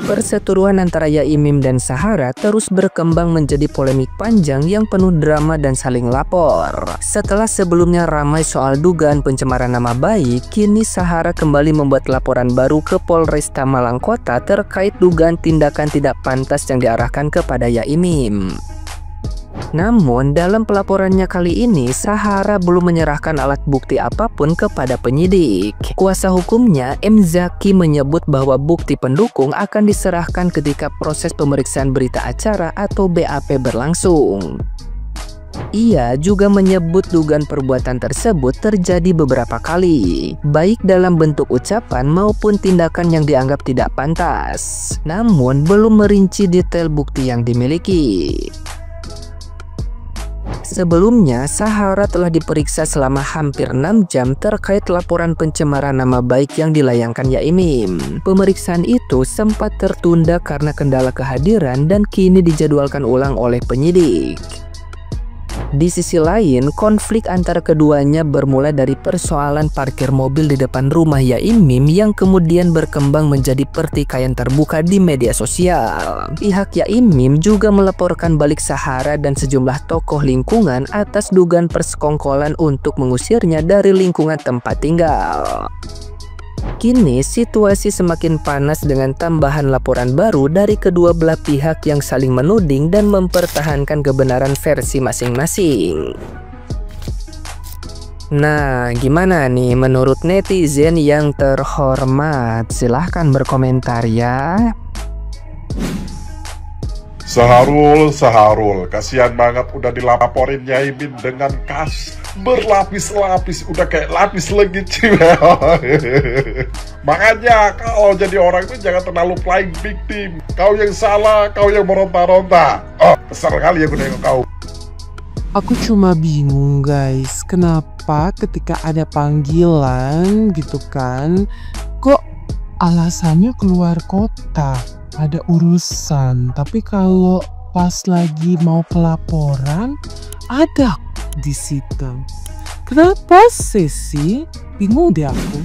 Perseteruan antara Yaimim dan Sahara terus berkembang menjadi polemik panjang yang penuh drama dan saling lapor. Setelah sebelumnya ramai soal dugaan pencemaran nama baik, kini Sahara kembali membuat laporan baru ke Polresta Malang Kota terkait dugaan tindakan tidak pantas yang diarahkan kepada Yaimim. Namun, dalam pelaporannya kali ini, Sahara belum menyerahkan alat bukti apapun kepada penyidik. Kuasa hukumnya, M. Zaki, menyebut bahwa bukti pendukung akan diserahkan ketika proses pemeriksaan berita acara atau BAP berlangsung. Ia juga menyebut dugaan perbuatan tersebut terjadi beberapa kali, baik dalam bentuk ucapan maupun tindakan yang dianggap tidak pantas. Namun, belum merinci detail bukti yang dimiliki. Sebelumnya, Sahara telah diperiksa selama hampir 6 jam terkait laporan pencemaran nama baik yang dilayangkan Yaimim. Pemeriksaan itu sempat tertunda karena kendala kehadiran dan kini dijadwalkan ulang oleh penyidik. Di sisi lain, konflik antara keduanya bermula dari persoalan parkir mobil di depan rumah Yaimim yang kemudian berkembang menjadi pertikaian terbuka di media sosial. Pihak Yaimim juga melaporkan balik Sahara dan sejumlah tokoh lingkungan atas dugaan persekongkolan untuk mengusirnya dari lingkungan tempat tinggal. Kini situasi semakin panas dengan tambahan laporan baru dari kedua belah pihak yang saling menuding dan mempertahankan kebenaran versi masing-masing. Nah, gimana nih menurut netizen yang terhormat? Silahkan berkomentar ya. Saharul, kasihan banget udah dilaporin Yaimim dengan kas berlapis-lapis, udah kayak lapis legit sih. Makanya kalau jadi orang itu jangan terlalu playing victim. Kau yang salah, kau yang meronta-ronta. Oh, kesal kali ya gue nengok kau. Aku cuma bingung guys, kenapa ketika ada panggilan gitu kan, kok alasannya keluar kota, ada urusan, tapi kalau pas lagi mau pelaporan ada di situ. Kenapa sih? Bingung deh aku.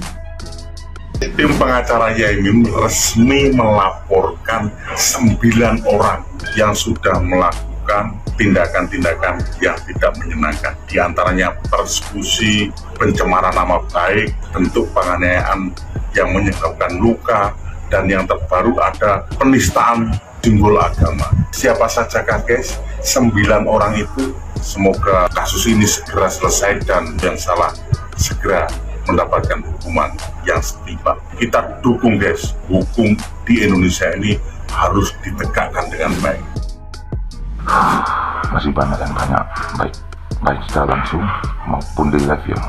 Tim pengacara Yaimim resmi melaporkan 9 orang yang sudah melakukan tindakan-tindakan yang tidak menyenangkan. Di antaranya persekusi, pencemaran nama baik, bentuk penganiayaan yang menyebabkan luka, dan yang terbaru ada penistaan simbol agama. Siapa saja kan guys? 9 orang itu. Semoga kasus ini segera selesai dan yang salah segera mendapatkan hukuman yang setimpal. Kita dukung guys, hukum di Indonesia ini harus ditegakkan dengan baik. Masih banyak yang tanya, baik secara langsung maupun di live ya.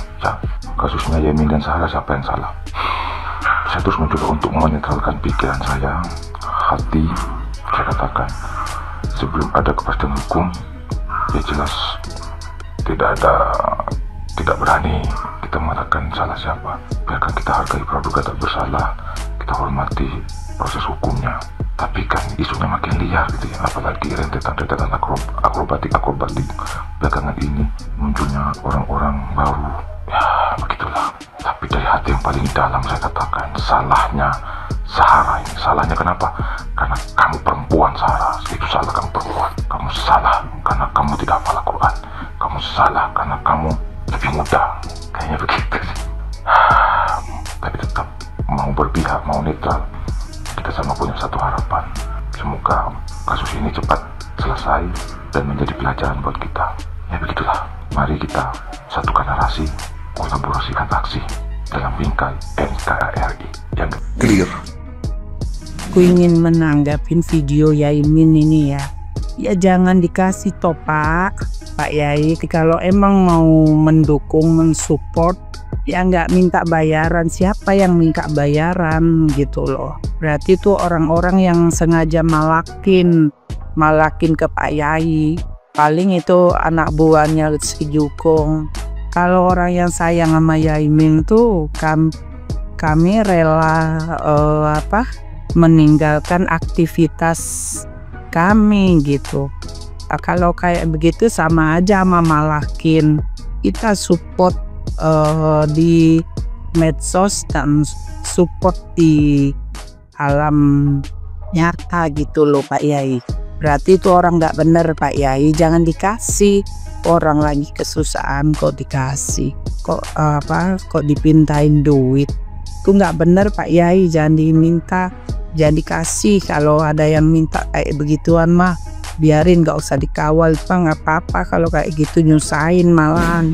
Kasusnya Yaimim dan Sahara, siapa yang salah? Saya terus mencoba untuk menetralkan pikiran saya, hati. Saya katakan, sebelum ada kepastian hukum, ya jelas tidak berani kita mengatakan salah siapa. Biarkan kita hargai praduga tak bersalah, kita hormati proses hukumnya. Tapi kan isunya makin liar gitu ya, apalagi rentetan akrobatik belakangan ini munculnya orang-orang baru. Ya begitulah. Tapi dari hati yang paling dalam saya katakan, salahnya Sahara ini. Salahnya kenapa? Karena kamu perempuan, Sahara. Itu salah, kamu perempuan. Kamu salah karena kamu tidak hafal Al-Quran. Kamu salah karena kamu lebih muda. Kayaknya begitu sih. Tapi tetap mau berpihak, mau netral. Kita sama punya satu harapan. Semoga kasus ini cepat selesai dan menjadi pelajaran buat kita. Ya begitulah. Mari kita satukan narasi, kolaborasikan aksi dalam bingkai NKRI yang clear. Aku ingin menanggapin video Yaimim ini ya. Ya jangan dikasih toh Pak Yai. Kalau emang mau mendukung, mensupport, ya nggak minta bayaran. Siapa yang minta bayaran gitu loh. Berarti itu orang-orang yang sengaja malakin ke Pak Yai. Paling itu anak buahnya si Jukung. Kalau orang yang sayang sama Yaimim tuh kami rela meninggalkan aktivitas kami gitu. Kalau kayak begitu sama aja sama malakin. Kita support di medsos dan support di alam nyata gitu loh Pak Yai. Berarti itu orang nggak bener Pak Yai, jangan dikasih. Orang lagi kesusahan kok dikasih, kok dipintain duit. Itu nggak bener Pak Yai, jangan diminta, jangan dikasih. Kalau ada yang minta kayak begituan mah biarin, nggak usah dikawal. Itu nggak apa-apa kalau kayak gitu, nyusahin malahan.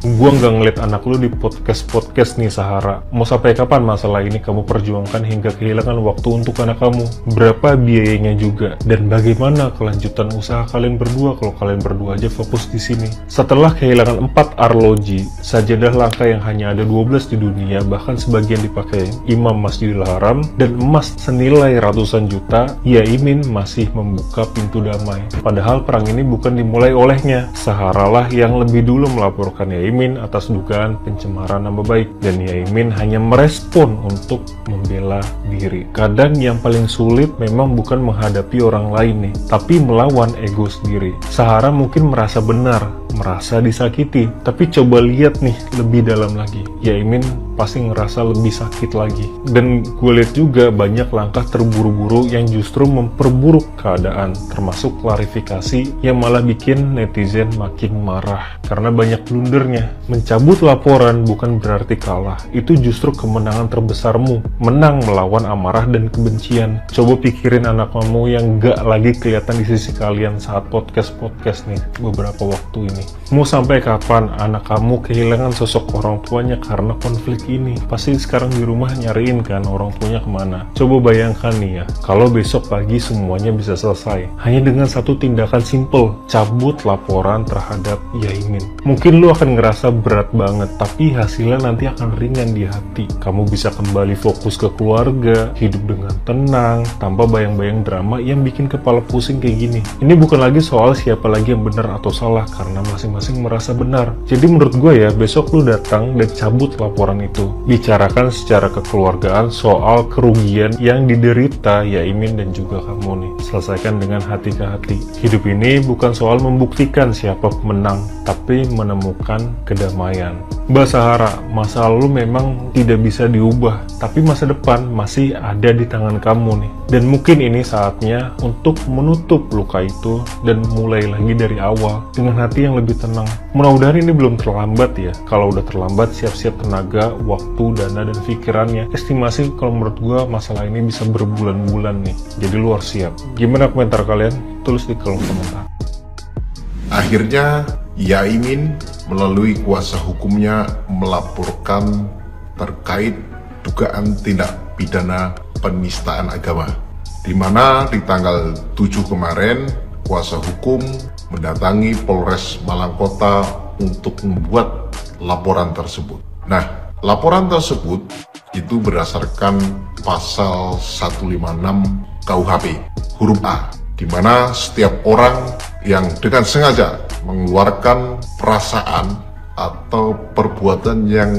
Gua nggak ngeliat anak lu di podcast nih Sahara. Mau sampai kapan masalah ini kamu perjuangkan hingga kehilangan waktu untuk anak kamu? Berapa biayanya juga? Dan bagaimana kelanjutan usaha kalian berdua kalau kalian berdua aja fokus di sini? Setelah kehilangan 4 arloji, sajadah langka yang hanya ada 12 di dunia, bahkan sebagian dipakai Imam Masjidil Haram, dan emas senilai ratusan juta, Yaimin masih membuka pintu damai. Padahal perang ini bukan dimulai olehnya. Sahara lah yang lebih dulu melaporkan Yaimin atas dugaan pencemaran nama baik, dan Yaimin hanya merespon untuk membela diri. Kadang yang paling sulit memang bukan menghadapi orang lain nih, tapi melawan ego sendiri. Sahara mungkin merasa benar, merasa disakiti, tapi coba lihat nih lebih dalam lagi. Yaimin pasti ngerasa lebih sakit lagi. Dan gue lihat juga banyak langkah terburu-buru yang justru memperburuk keadaan, termasuk klarifikasi yang malah bikin netizen makin marah karena banyak blundernya. Mencabut laporan bukan berarti kalah, itu justru kemenangan terbesarmu, menang melawan amarah dan kebencian. Coba pikirin anak kamu yang gak lagi kelihatan di sisi kalian saat podcast nih beberapa waktu ini. Mau sampai kapan anak kamu kehilangan sosok orang tuanya karena konflik ini? Pasti sekarang di rumah nyariin kan orang tuanya kemana. Coba bayangkan nih ya, kalau besok pagi semuanya bisa selesai hanya dengan satu tindakan simple, cabut laporan terhadap Yaimin. Mungkin lu akan ngerasa berat banget, tapi hasilnya nanti akan ringan di hati. Kamu bisa kembali fokus ke keluarga, hidup dengan tenang, tanpa bayang-bayang drama yang bikin kepala pusing kayak gini. Ini bukan lagi soal siapa lagi yang benar atau salah, karena masing-masing merasa benar. Jadi menurut gue ya, besok lu datang dan cabut laporan itu. Bicarakan secara kekeluargaan soal kerugian yang diderita Yaimin dan juga kamu nih. Selesaikan dengan hati ke hati. Hidup ini bukan soal membuktikan siapa pemenang, tapi menemukan kedamaian. Mbak Sahara, masa lalu memang tidak bisa diubah, tapi masa depan masih ada di tangan kamu nih. Dan mungkin ini saatnya untuk menutup luka itu dan mulai lagi dari awal dengan hati yang lebih tenang. Mudah-mudahan ini belum terlambat ya. Kalau udah terlambat, siap-siap tenaga, waktu, dana, dan pikirannya. Estimasi kalau menurut gua masalah ini bisa berbulan-bulan nih. Jadi lu harus siap. Gimana komentar kalian? Tulis di kolom komentar. Akhirnya Yaimin melalui kuasa hukumnya melaporkan terkait dugaan tindak pidana penistaan agama, di mana di tanggal 7 kemarin kuasa hukum mendatangi Polres Malang Kota untuk membuat laporan tersebut. Nah, laporan tersebut itu berdasarkan pasal 156 KUHP huruf A, di mana setiap orang yang dengan sengaja mengeluarkan perasaan atau perbuatan yang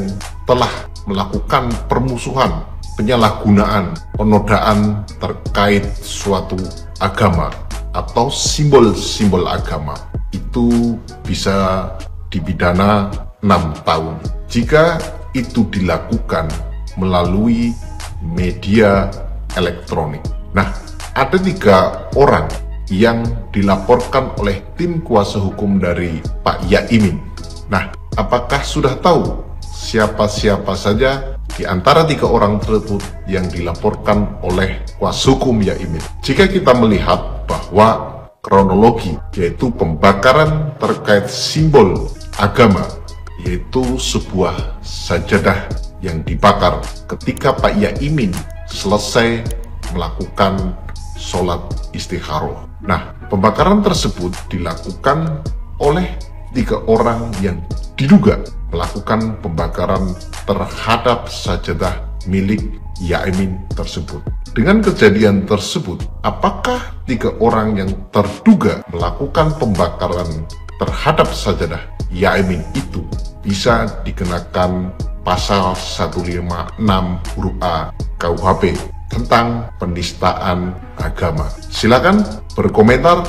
telah melakukan permusuhan, penyalahgunaan, penodaan terkait suatu agama atau simbol-simbol agama, itu bisa dipidana 6 tahun jika itu dilakukan melalui media elektronik. Nah, ada 3 orang yang dilaporkan oleh tim kuasa hukum dari Pak Yaimin. Nah, apakah sudah tahu siapa-siapa saja di antara 3 orang tersebut yang dilaporkan oleh kuasa hukum Yaimin? Jika kita melihat bahwa kronologi, yaitu pembakaran terkait simbol agama, yaitu sebuah sajadah yang dibakar ketika Pak Yaimin selesai melakukan sholat istikharoh. Nah, pembakaran tersebut dilakukan oleh 3 orang yang diduga melakukan pembakaran terhadap sajadah milik Yaimin tersebut. Dengan kejadian tersebut, apakah 3 orang yang terduga melakukan pembakaran terhadap sajadah Yaimin itu bisa dikenakan pasal 156 huruf A KUHP tentang penistaan agama? Silakan berkomentar